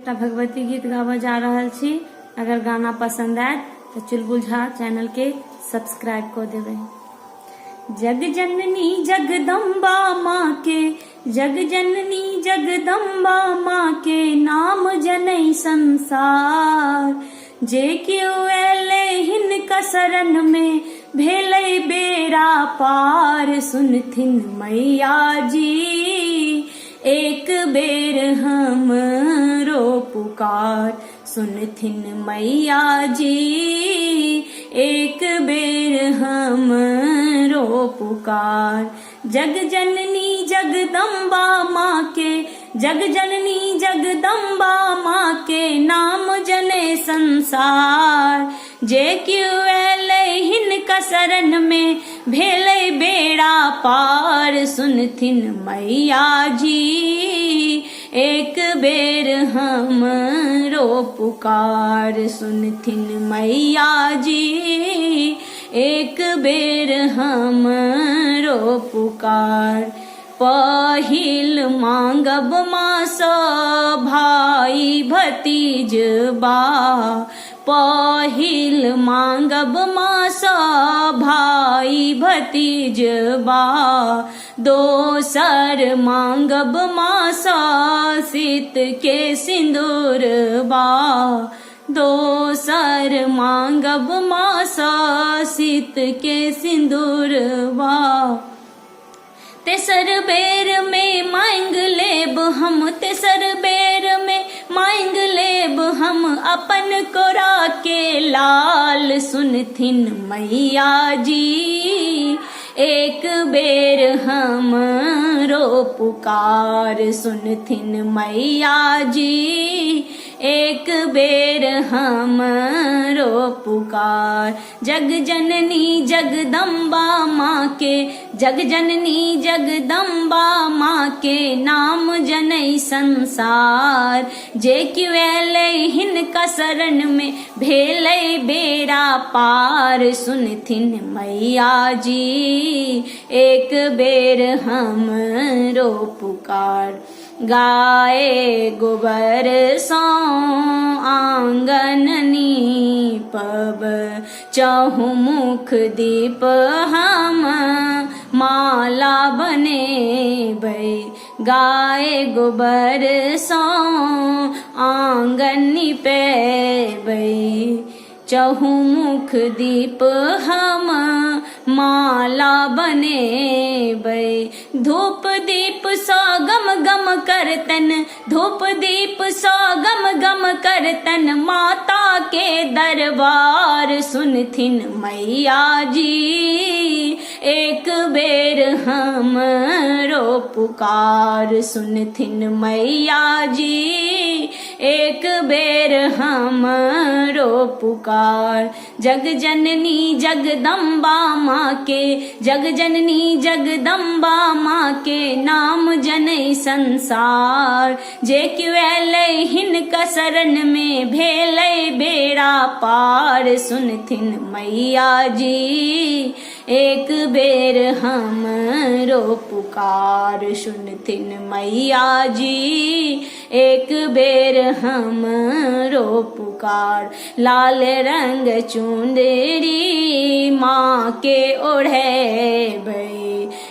एकटा भगवती गीत गाबऽ जा रहल छी। अगर गाना पसंद आए तो चुलबुल झा चैनल के सब्सक्राइब कर देबै। जग जननी जगदम्बा माँ के, जग जननी जगदम्बा माँ के नाम जनै संसार। जे क्यों एले हिनका शरण में भेलै बेड़ा पार। सुनथिन मैया जी एक बेर हमरो पुकार। सुनथिन मैया जी एक बेर हमरो पुकार। जग जननी जगदम्बा माँ के, जग जननी जगदम्बा माँ के नाम जनै संसार। जे क्यों एले हिनका शरण में भेलै बेड़ा पार। सुनथिन मैया जी एक बेर हमरो पुकार। सुनथिन मैया जी एक बेर हमरो पुकार। पहिल मांगब माँ सँ भाई भतीजबा। पहिल मांगब माँ सँ भाई भतीजबा। दोसर मांगब माँ सँ सीत के सिंदूरबा। दोसर मांगब माँ सँ सीत के सिंदूरबा। तेसर बेर में मांग लेब हम, तेसर बेर में मांग लेब हम अपन कोरा के लाल। सुनथिन मैया जी एक बेर हमरो पुकार। सुनथिन मैया जी एक बेर हमरो पुकार। जग जननी जगदम्बा माँ के, जग जननी जगदम्बा माँ के नाम जनै संसार। जे क्यों एले हिनका शरण में भेलै बेड़ा पार। सुनथिन मैया जी एक बेर हमरो पुकार। गाए गोबर सँ आंगन नीपब, चहुमुख दीप हम माला बनेबै। गाए गोबर सँ आंगन नीपेबै, चहुमुख दीप हम माला बनेबै। धूप दीप सँ गम गम करतन, धूप दीप सँ गम गम करतन माता के दरबार। सुनथिन मैया जी एक बेर हमरो पुकार। सुनथिन मैया जी एक बेर हमरो पुकार। जग जननी जगदम्बा माँ के, जग जननी जगदम्बा माँ के नाम जनै संसार। जे क्यों एले हिनका शरण में भेलै बेड़ा पार। सुनथिन मैया जी एक बेर हमरो पुकार। सुनथिन मैया जी एक बेर हमरो पुकार। लाल रंग चुंदरी माँ के ओढ़ेबै,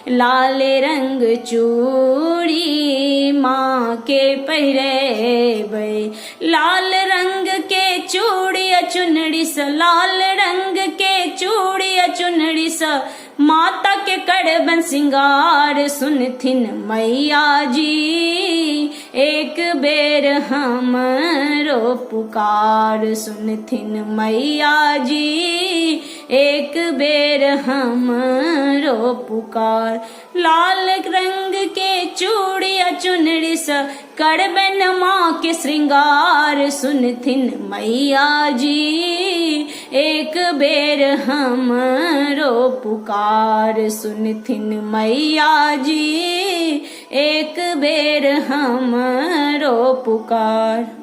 लाल रंग चूड़ी माँ के पहिरेबै। लाल रंग के चूड़ी चुनरी सँ, लाल रंग के चूड़ी चुनरी सँ माता के करबन सिंगार। सुनथिन मैया जी एक बेर हमरो पुकार। सुनथिन मैया जी एक बेर हमरो पुकार। लाल रंग के चूड़ी चुनरी सँ करबन माँ के श्रृंगार। सुनथिन मैया जी एक बेर हमरो पुकार। सुनथिन मैया जी एक बेर हमरो पुकार।